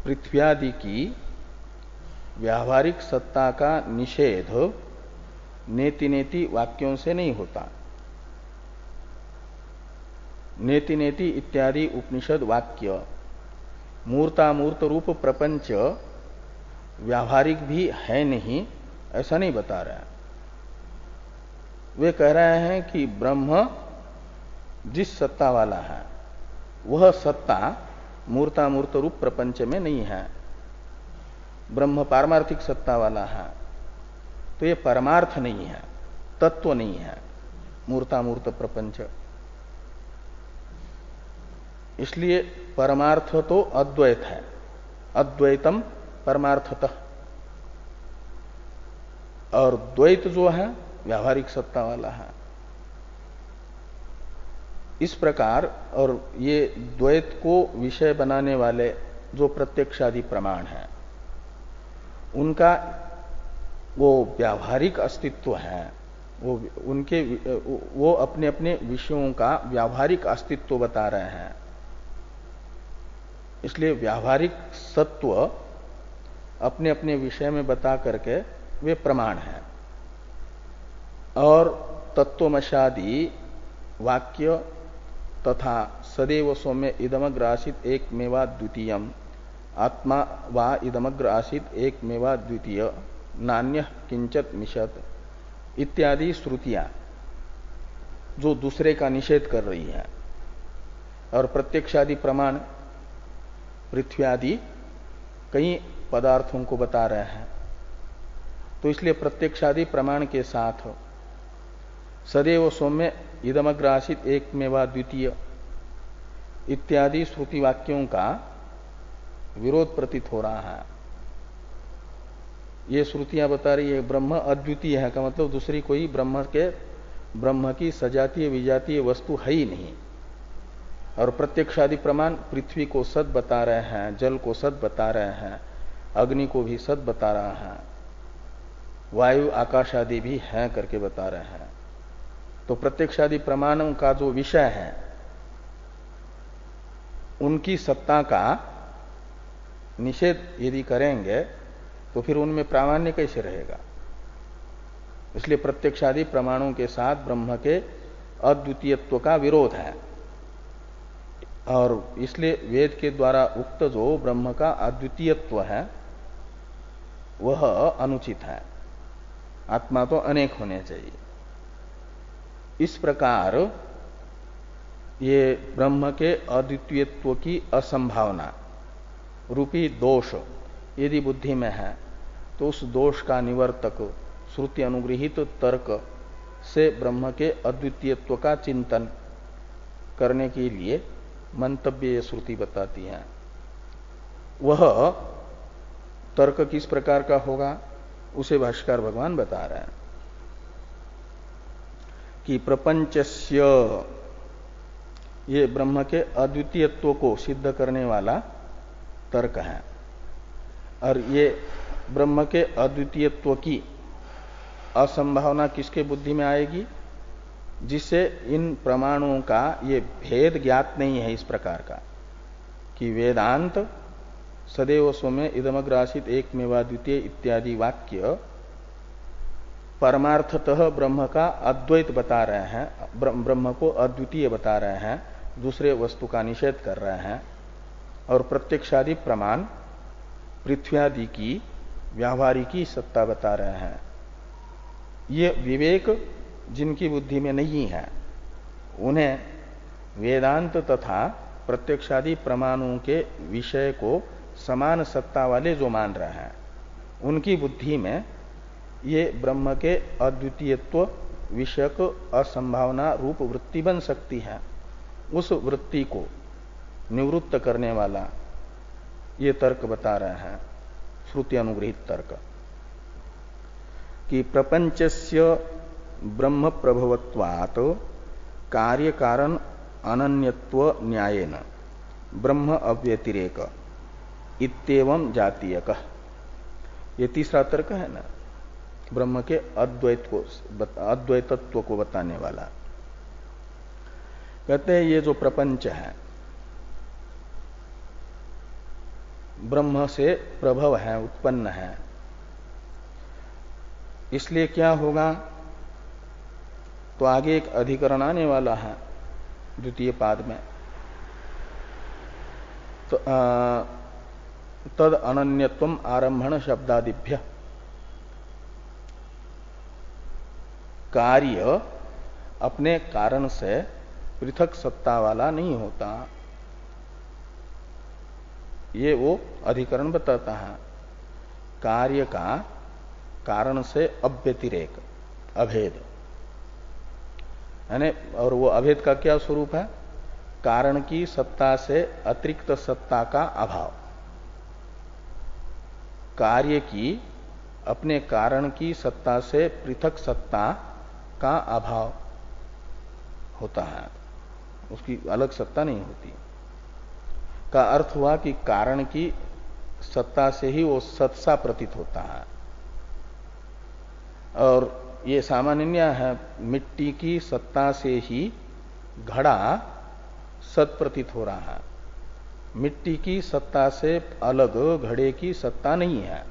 पृथ्व्यादि की व्यावहारिक सत्ता का निषेध नेति नेति वाक्यों से नहीं होता। नेति नेति इत्यादि उपनिषद वाक्य मूर्तामूर्त रूप प्रपंच व्यावहारिक भी है नहीं, ऐसा नहीं बता रहे हैं। वे कह रहे हैं कि ब्रह्म जिस सत्ता वाला है वह सत्ता मूर्तामूर्त रूप प्रपंच में नहीं है। ब्रह्म पारमार्थिक सत्ता वाला है, तो ये परमार्थ नहीं है, तत्व नहीं है मूर्तामूर्त प्रपंच। इसलिए परमार्थ तो अद्वैत है, अद्वैतम परमार्थतः, और द्वैत जो है व्यावहारिक सत्ता वाला है। इस प्रकार, और ये द्वैत को विषय बनाने वाले जो प्रत्यक्षादि प्रमाण है उनका वो व्यावहारिक अस्तित्व है, वो अपने अपने विषयों का व्यावहारिक अस्तित्व बता रहे हैं। इसलिए व्यावहारिक सत्व अपने अपने विषय में बता करके वे प्रमाण हैं। और तत्वमशादी वाक्य तथा सदैव सौम्य इदमग्र आसीत एकमेवा द्वितीयम, आत्मा वा इदमग्र आसीत एकमेवा द्वितीय, नान्य किंचत मिशत इत्यादि श्रुतियां जो दूसरे का निषेध कर रही है, और प्रत्यक्षादि प्रमाण पृथ्वी आदि कई पदार्थों को बता रहे हैं। तो इसलिए प्रत्यक्षादि प्रमाण के साथ सदैव सौम्य इदमग्र आसीत एकमेवा द्वितीय इत्यादि श्रुति वाक्यों का विरोध प्रतीत हो रहा है। ये श्रुतियां बता रही है ब्रह्म अद्वितीय है, का मतलब दूसरी कोई ब्रह्म की सजातीय विजातीय वस्तु है ही नहीं। और प्रत्यक्षादि प्रमाण पृथ्वी को सत बता रहे हैं, जल को सत बता रहे हैं, अग्नि को भी सत बता रहा है, वायु आकाश आदि भी हैं करके बता रहे हैं। तो प्रत्यक्षादि प्रमाणों का जो विषय है उनकी सत्ता का निषेध यदि करेंगे तो फिर उनमें प्रामाण्य कैसे रहेगा। इसलिए प्रत्यक्षादि प्रमाणों के साथ ब्रह्म के अद्वितीयत्व का विरोध है, और इसलिए वेद के द्वारा उक्त जो ब्रह्म का अद्वितीयत्व है वह अनुचित है। आत्मा तो अनेक होने चाहिए। इस प्रकार ये ब्रह्म के अद्वितीयत्व की असंभावना रूपी दोष यदि बुद्धि में है तो उस दोष का निवर्तक श्रुति अनुगृहित तर्क से ब्रह्म के अद्वितीयत्व का चिंतन करने के लिए मंतव्य ये श्रुति बताती है। वह तर्क किस प्रकार का होगा उसे भाष्यकार भगवान बता रहे हैं कि प्रपंचस्य, ये ब्रह्म के अद्वितीयत्व को सिद्ध करने वाला तर्क है। और ये ब्रह्म के अद्वितीयत्व की असंभावना किसके बुद्धि में आएगी? जिससे इन प्रमाणों का ये भेद ज्ञात नहीं है इस प्रकार का कि वेदांत सदैव स्वमें इदमग्रासित एकमेवाद्वितीय इत्यादि वाक्य परमार्थतः ब्रह्म का अद्वैत बता रहे हैं, ब्रह्म को अद्वितीय बता रहे हैं, दूसरे वस्तु का निषेध कर रहे हैं। और प्रत्यक्षादि प्रमाण पृथ्वी आदि की व्यावहारिकी सत्ता बता रहे हैं। ये विवेक जिनकी बुद्धि में नहीं है उन्हें वेदांत तथा प्रत्यक्षादि प्रमाणों के विषय को समान सत्ता वाले जो मान रहे हैं उनकी बुद्धि में ये ब्रह्म के अद्वितीयत्व विषयक असंभावना रूप वृत्ति बन सकती है। उस वृत्ति को निवृत्त करने वाला ये तर्क बता रहे हैं, श्रुति अनुगृहित तर्क, कि प्रपंचस्य ब्रह्म प्रभवत्वात् कार्य कारण अनन्यत्व न्यायेन ब्रह्म अव्यतिरेक इत्येवं जातीयक। ये तीसरा तर्क है ना, ब्रह्म के अद्वैतत्व को बताने वाला। कहते हैं ये जो प्रपंच है ब्रह्म से प्रभव है, उत्पन्न है, इसलिए क्या होगा? तो आगे एक अधिकरण आने वाला है द्वितीय पाद में, तो तद अनन्यत्वम आरंभण शब्दादिभ्य, कार्य अपने कारण से पृथक सत्ता वाला नहीं होता, ये वो अधिकरण बताता है। कार्य का कारण से अव्यतिरेक, अभेद, यानी, और वो अभेद का क्या स्वरूप है? कारण की सत्ता से अतिरिक्त सत्ता का अभाव। कार्य की अपने कारण की सत्ता से पृथक सत्ता का अभाव होता है, उसकी अलग सत्ता नहीं होती। का अर्थ हुआ कि कारण की सत्ता से ही वो सत्सा प्रतीत होता है। और ये सामान्य न्याय है, मिट्टी की सत्ता से ही घड़ा सत प्रतीत हो रहा है, मिट्टी की सत्ता से अलग घड़े की सत्ता नहीं है।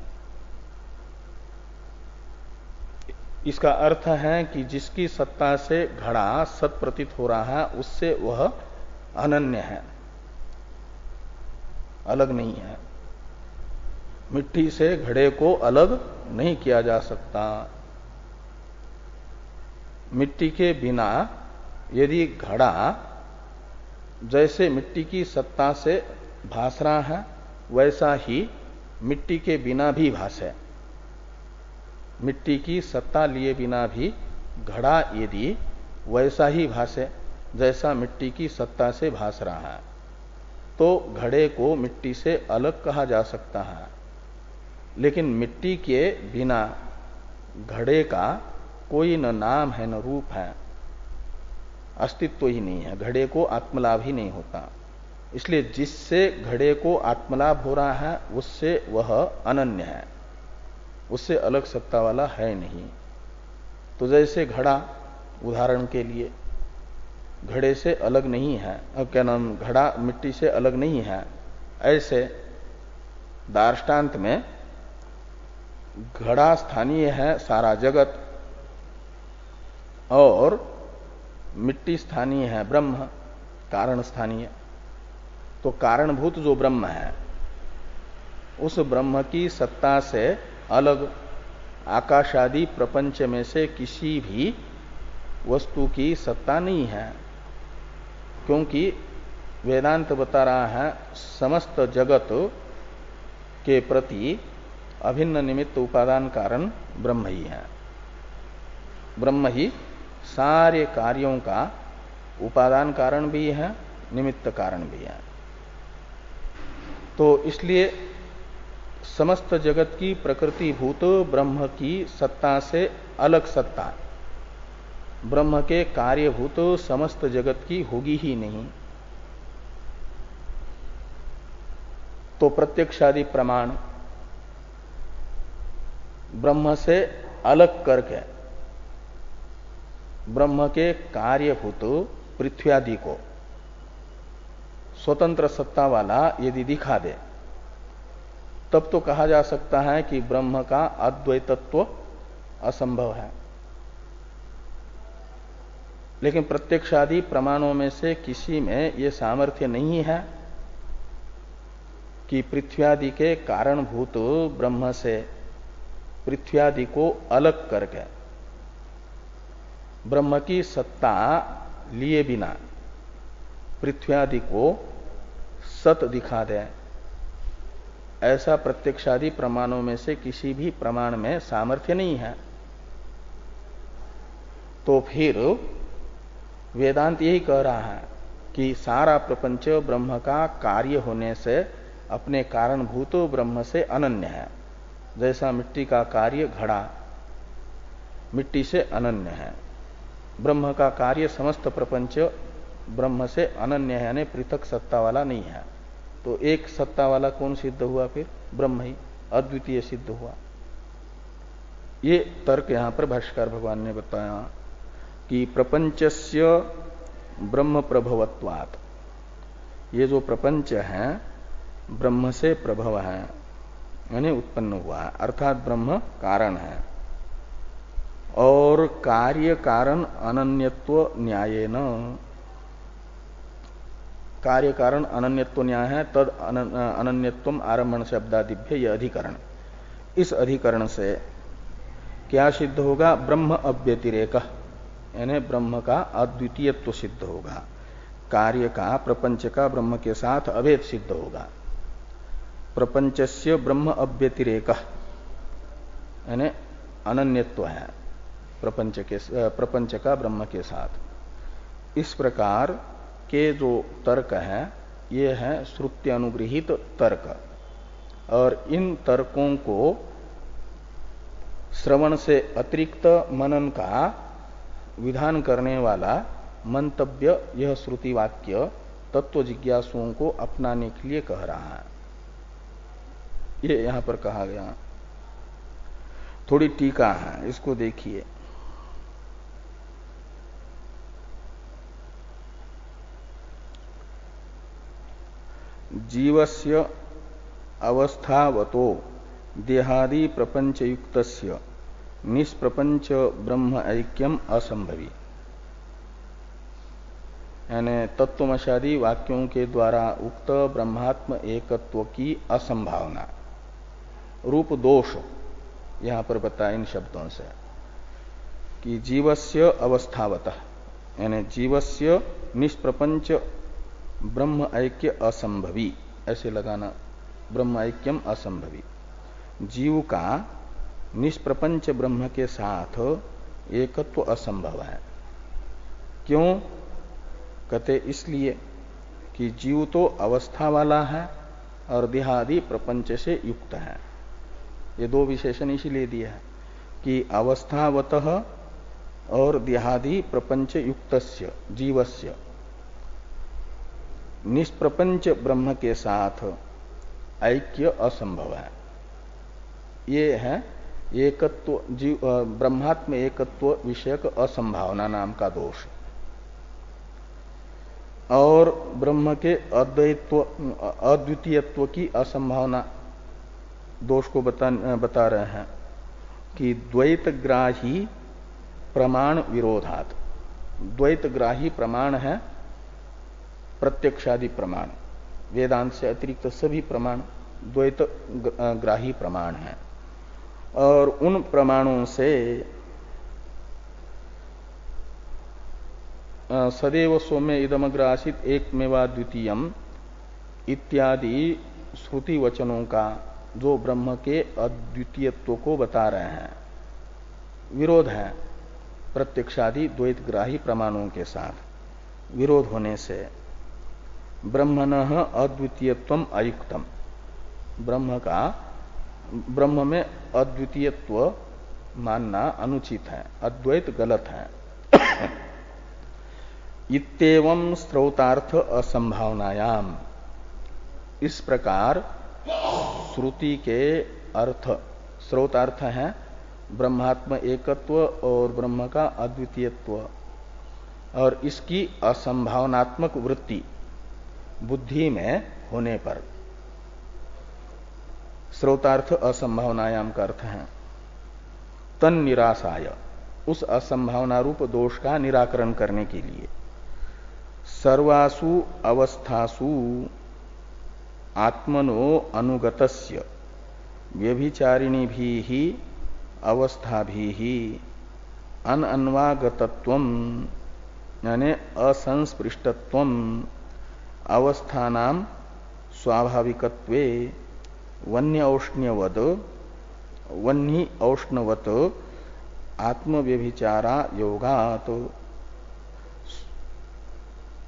इसका अर्थ है कि जिसकी सत्ता से घड़ा सत प्रतीत हो रहा है उससे वह अनन्य है, अलग नहीं है। मिट्टी से घड़े को अलग नहीं किया जा सकता। मिट्टी के बिना यदि घड़ा जैसे मिट्टी की सत्ता से भास रहा है वैसा ही मिट्टी के बिना भी भासे, मिट्टी की सत्ता लिए बिना भी घड़ा यदि वैसा ही भासे जैसा मिट्टी की सत्ता से भास रहा है तो घड़े को मिट्टी से अलग कहा जा सकता है। लेकिन मिट्टी के बिना घड़े का कोई न नाम है न रूप है, अस्तित्व ही नहीं है, घड़े को आत्मलाभ ही नहीं होता। इसलिए जिससे घड़े को आत्मलाभ हो रहा है उससे वह अनन्य है, उससे अलग सत्ता वाला है नहीं। तो जैसे घड़ा उदाहरण के लिए घड़े से अलग नहीं है, अब क्या नाम, घड़ा मिट्टी से अलग नहीं है, ऐसे दार्ष्टान्त में घड़ा स्थानीय है सारा जगत और मिट्टी स्थानीय है ब्रह्म, कारण स्थानीय। तो कारणभूत जो ब्रह्म है उस ब्रह्म की सत्ता से अलग आकाश आदि प्रपंच में से किसी भी वस्तु की सत्ता नहीं है, क्योंकि वेदांत बता रहा है समस्त जगत के प्रति अभिन्न निमित्त उपादान कारण ब्रह्म ही है। ब्रह्म ही सारे कार्यों का उपादान कारण भी है, निमित्त कारण भी है। तो इसलिए समस्त जगत की प्रकृतिभूत ब्रह्म की सत्ता से अलग सत्ता ब्रह्म के कार्यभूत समस्त जगत की होगी ही नहीं। तो प्रत्यक्षादि प्रमाण ब्रह्म से अलग करके ब्रह्म के कार्यभूत पृथ्वी आदि को स्वतंत्र सत्ता वाला यदि दिखा दे, तब तो कहा जा सकता है कि ब्रह्म का अद्वैतत्व असंभव है। लेकिन प्रत्यक्षादि प्रमाणों में से किसी में यह सामर्थ्य नहीं है कि पृथ्वी आदि के कारणभूत ब्रह्म से पृथ्वी आदि को अलग करके ब्रह्म की सत्ता लिए बिना पृथ्वी आदि को सत दिखा दे। ऐसा प्रत्यक्षादि प्रमाणों में से किसी भी प्रमाण में सामर्थ्य नहीं है। तो फिर वेदांत यही कह रहा है कि सारा प्रपंच ब्रह्म का कार्य होने से अपने कारणभूत ब्रह्म से अनन्य है। जैसा मिट्टी का कार्य घड़ा मिट्टी से अनन्य है, ब्रह्म का कार्य समस्त प्रपंच ब्रह्म से अनन्य है, यानी पृथक सत्ता वाला नहीं है। तो एक सत्ता वाला कौन सिद्ध हुआ? फिर ब्रह्म ही अद्वितीय सिद्ध हुआ। ये तर्क यहां पर भाष्यकार भगवान ने बताया कि प्रपंचस्य ब्रह्म प्रभवत्वात्, ये जो प्रपंच है ब्रह्म से प्रभव है, यानी उत्पन्न हुआ है, अर्थात ब्रह्म कारण है। और कार्य कारण अनन्यत्व न्यायेन, कार्य कारण अनन्यत्व न्याय है, तद अनन्यत्वम आरम्भण शब्दादिभ्य यह अधिकरण। इस अधिकरण से क्या सिद्ध होगा? ब्रह्म अव्यतिरेक, यानी ब्रह्म का अद्वितीयत्व सिद्ध होगा। कार्य का प्रपंच का ब्रह्म के साथ अभेद सिद्ध होगा। प्रपंचस्य ब्रह्म अव्यतिरेक, यानी अनन्यत्व है प्रपंच का ब्रह्म के साथ। इस प्रकार के जो तर्क है ये है श्रुति अनुगृहित तर्क, और इन तर्कों को श्रवण से अतिरिक्त मनन का विधान करने वाला मंतव्य यह श्रुति वाक्य तत्व जिज्ञासुओं को अपनाने के लिए कह रहा है। ये यहां पर कहा गया। थोड़ी टीका है, इसको देखिए। जीवस्य अवस्थावतो देहादि प्रपंच युक्तस्य निष्प्रपंच ब्रह्म ऐक्यम असंभवी, यानी तत्वमशादी वाक्यों के द्वारा उक्त ब्रह्मात्म एकत्व की असंभावना रूप दोष यहां पर बताया इन शब्दों से कि जीवस्य अवस्थावतः, यानी जीवस्य निष्प्रपंच ब्रह्म ऐक्य असंभवी, ऐसे लगाना, ब्रह्म ऐक्यम असंभवी। जीव का निष्प्रपंच ब्रह्म के साथ एकत्व असंभव है। क्यों? कहते इसलिए कि जीव तो अवस्था वाला है और देहादि प्रपंच से युक्त है। ये दो विशेषण इसीलिए दिए हैं कि अवस्थावतः और देहादि प्रपंच युक्तस्य जीवस्य निष्प्रपंच ब्रह्म के साथ ऐक्य असंभव है। ये है एकत्व, जीव ब्रह्मात्म एकत्व विषयक असंभावना नाम का दोष। और ब्रह्म के अद्वितीयत्व की असंभावना दोष को बता रहे हैं कि द्वैतग्राही प्रमाण विरोधात। द्वैतग्राही प्रमाण है प्रत्यक्षादि प्रमाण, वेदांत से अतिरिक्त सभी प्रमाण द्वैत ग्राही प्रमाण है। और उन प्रमाणों से सदैव सौम्य इदमग्र आसीत एकमेवा द्वितीयम इत्यादि श्रुति वचनों का जो ब्रह्म के अद्वितीयत्व को बता रहे हैं, विरोध है प्रत्यक्षादि द्वैतग्राही प्रमाणों के साथ। विरोध होने से ब्रह्मणः अद्वितीयत्वम अयुक्तम, ब्रह्म में अद्वितीयत्व मानना अनुचित है, अद्वैत गलत है। इत्येवं स्रोतार्थ असंभावनायाम, इस प्रकार श्रुति के अर्थ, स्रोतार्थ है ब्रह्मात्म एकत्व और ब्रह्म का अद्वितीयत्व, और इसकी असंभावनात्मक वृत्ति बुद्धि में होने पर, स्रोतार्थ असंभावनायाम का अर्थ है तन निराशाय, उस असंभावना रूप दोष का निराकरण करने के लिए सर्वासु अवस्थासु आत्मनो अनुगतस्य व्यभिचारिणी भी ही अवस्था भी ही अनन्वागतत्वम यानी असंस्पृष्टत्वम अवस्थानाम स्वाभाविकत्वे वन्य औष्ण्यवद वन्नी औष्णवत आत्मव्यभिचारा योगात।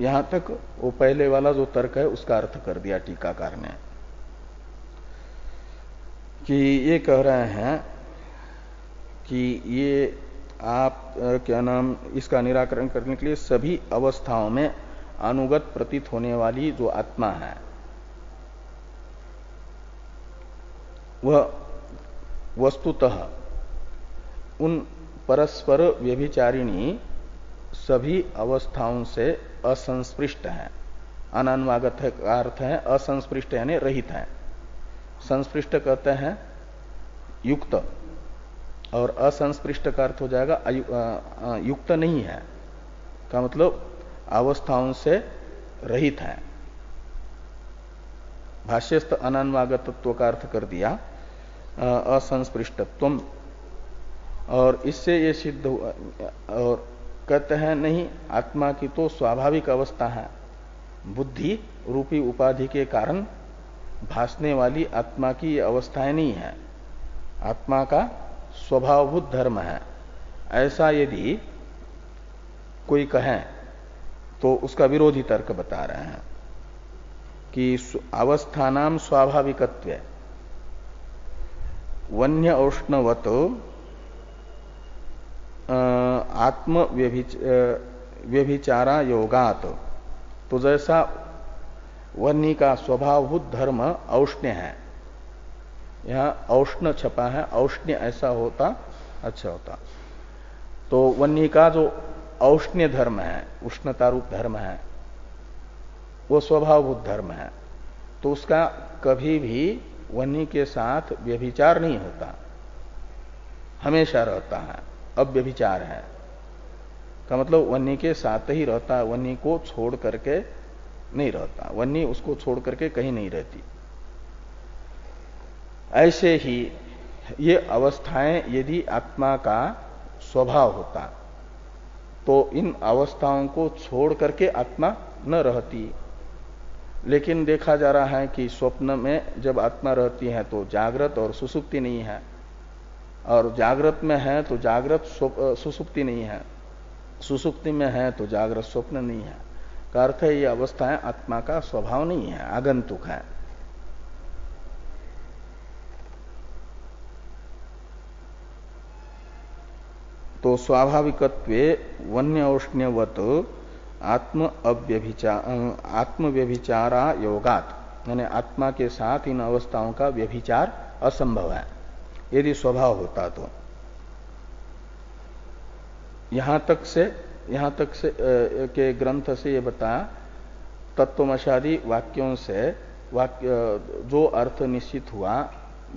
यहां तक वो पहले वाला जो तर्क है उसका अर्थ कर दिया टीकाकार ने, कि ये कह रहे हैं कि ये आप क्या नाम, इसका निराकरण करने के लिए सभी अवस्थाओं में अनुगत प्रतीत होने वाली जो आत्मा है वह वस्तुतः उन परस्पर व्यभिचारिणी सभी अवस्थाओं से असंस्पृष्ट है। अनन्वागत का अर्थ है असंस्पृष्ट यानी रहित है। संस्पृष्ट कहते हैं युक्त, और असंस्पृष्ट का अर्थ हो जाएगा युक्त नहीं है, का मतलब अवस्थाओं से रहित है। भाष्यस्थ अनन्वागतत्व का अर्थ कर दिया असंस्पृष्टत्वम, और इससे ये सिद्ध हुआ। और कहते हैं नहीं, आत्मा की तो स्वाभाविक अवस्था है, बुद्धि रूपी उपाधि के कारण भासने वाली आत्मा की ये अवस्थाएं नहीं है, आत्मा का स्वभावभूत धर्म है। ऐसा यदि कोई कहे तो उसका विरोधी तर्क बता रहे हैं कि अवस्थानाम स्वाभाविकत्व वन्य औष्णवत आत्म व्यभिचारा योगात। तो जैसा वन्य का स्वभावभूत धर्म औष्ण्य है, यहां औष्ण छपा है, औष्ण्य ऐसा होता अच्छा होता। तो वन्य का जो औष्ण्य धर्म है, उष्णता रूप धर्म है, वो स्वभावभूत धर्म है, तो उसका कभी भी वन्य के साथ व्यभिचार नहीं होता, हमेशा रहता है, अव्यभिचार है का मतलब वन्य के साथ ही रहता है, वन्य को छोड़ करके नहीं रहता, वन्य उसको छोड़ करके कहीं नहीं रहती। ऐसे ही ये अवस्थाएं यदि आत्मा का स्वभाव होता तो इन अवस्थाओं को छोड़ करके आत्मा न रहती। लेकिन देखा जा रहा है कि स्वप्न में जब आत्मा रहती है तो जागृत और सुसुप्ति नहीं है, और जागृत में है तो जागृत सुसुप्ति नहीं है, सुसुप्ति में है तो जागृत स्वप्न नहीं है। का अर्थ है ये अवस्थाएं आत्मा का स्वभाव नहीं है, आगंतुक है। तो स्वाभाविकत्वे वन्य औष्ण्यवत आत्मव्यभिचारा योगात, यानी आत्मा के साथ इन अवस्थाओं का व्यभिचार असंभव है यदि स्वभाव होता तो। यहां तक से के ग्रंथ से ये बताया, तत्वमशादी वाक्यों से जो अर्थ निश्चित हुआ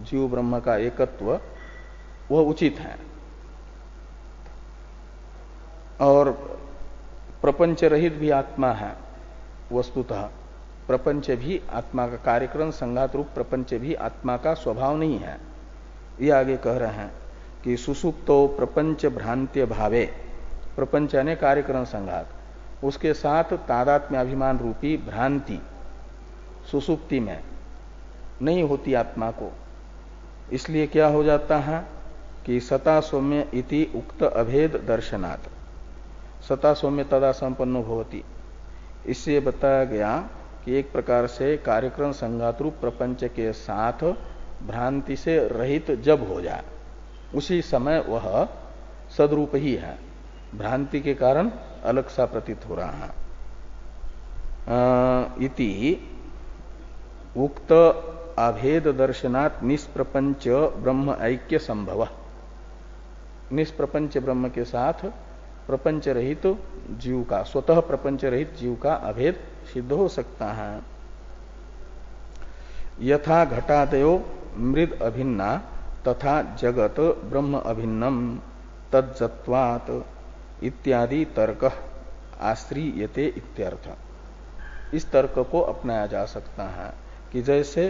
जीव ब्रह्म का एकत्व, वह उचित है। और प्रपंच रहित भी आत्मा है, वस्तुतः प्रपंच भी आत्मा का कार्यक्रम संघात रूप प्रपंच भी आत्मा का स्वभाव नहीं है। ये आगे कह रहे हैं कि सुसुप्तो प्रपंच भ्रांत्य भावे, प्रपंच यानी कार्यक्रम संघात, उसके साथ तादात्म्याभिमान रूपी भ्रांति सुसुप्ति में नहीं होती आत्मा को। इसलिए क्या हो जाता है कि सता सौम्य इति उक्त अभेद दर्शनात् सता सौम्य तदा संपन्नो भवति। इससे बताया गया कि एक प्रकार से कार्यक्रम संघात रूप प्रपंच के साथ भ्रांति से रहित जब हो जाए उसी समय वह सदरूप ही है, भ्रांति के कारण अलग सा प्रतीत हो रहा है। इति उक्त अभेद दर्शनात् निष्प्रपंच ब्रह्म ऐक्य संभव। निष्प्रपंच ब्रह्म के साथ प्रपंच रहित जीव का, स्वतः प्रपंच रहित जीव का अभेद सिद्ध हो सकता है। यथा घटादयो मृद अभिन्ना तथा जगत ब्रह्म अभिन्नम तज्जत्वात् इत्यादि तर्क आश्रियते इत्यर्थ। इस तर्क को अपनाया जा सकता है कि जैसे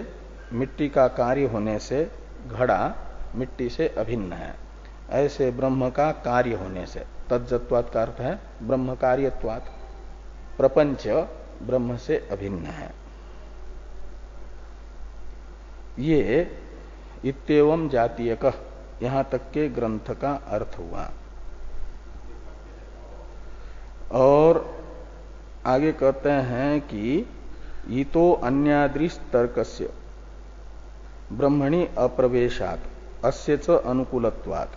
मिट्टी का कार्य होने से घड़ा मिट्टी से अभिन्न है, ऐसे ब्रह्म का कार्य होने से, तज्जत्वात् का अर्थ है ब्रह्म कार्यत्वात्, प्रपंच ब्रह्म से अभिन्न है। ये इत्येवं जातीयकः यहां तक के ग्रंथ का अर्थ हुआ। और आगे कहते हैं कि ईतो अन्यादृश तर्कस्य ब्रह्मणि अप्रवेशात् अस्य च अनुकूलत्वात्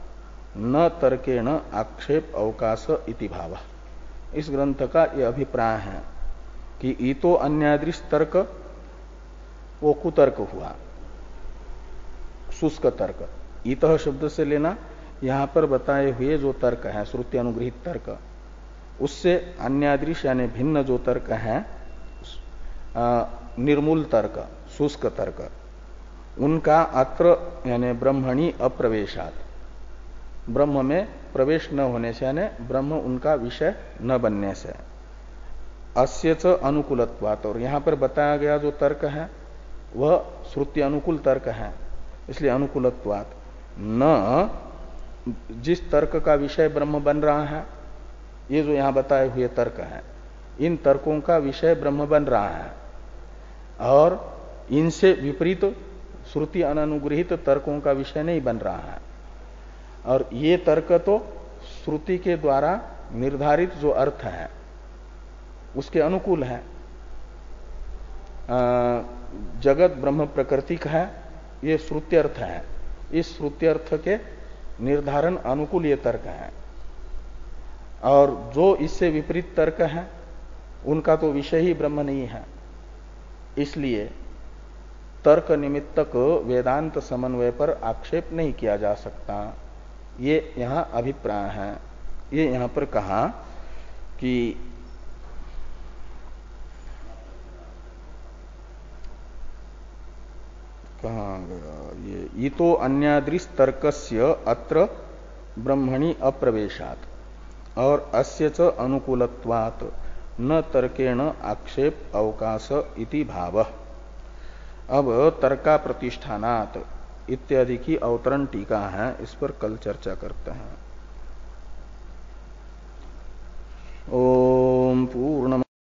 न तर्केण आक्षेप अवकाश इति भाव। इस ग्रंथ का यह अभिप्राय है कि ईतो अन्यादृश तर्क वो कुतर्क हुआ, शुष्क तर्क। ईतः शब्द से लेना यहां पर बताए हुए जो तर्क है श्रुति अनुग्रहित तर्क, उससे अन्यादृश यानी भिन्न जो तर्क है निर्मूल तर्क, शुष्क तर्क, उनका अत्र यानी ब्रह्मणि अप्रवेशात्, ब्रह्म में प्रवेश न होने से यानी ब्रह्म उनका विषय न बनने से, अस्य च अनुकूलत्वात्, और यहां पर बताया गया जो तर्क है वह श्रुति अनुकूल तर्क है, इसलिए अनुकूलत्वात् न जिस तर्क का विषय ब्रह्म बन रहा है, ये जो यहां बताए हुए तर्क है, इन तर्कों का विषय ब्रह्म बन रहा है और इनसे विपरीत श्रुति अनुग्रहित तर्कों का विषय नहीं बन रहा है। और ये तर्क तो श्रुति के द्वारा निर्धारित जो अर्थ है उसके अनुकूल है। जगत ब्रह्म प्रकृतिक है, ये श्रुति अर्थ है, इस श्रुति अर्थ के निर्धारण अनुकूल ये तर्क है। और जो इससे विपरीत तर्क है उनका तो विषय ही ब्रह्म नहीं है, इसलिए तर्क निमित्तक वेदांत समन्वय पर आक्षेप नहीं किया जा सकता। ये यहां अभिप्राय है। ये यहां पर कहा कि कहाँ गया ये, ईतो अन्यादृश तर्कस्य अत्र ब्रह्मणि अप्रवेशात् और अस्य च अनुकूलत्वात् न तर्केण आक्षेप अवकाश इति भाव। अब तर्का प्रतिष्ठानात् इत्यादि की अवतरण टीका है, इस पर कल चर्चा करते हैं।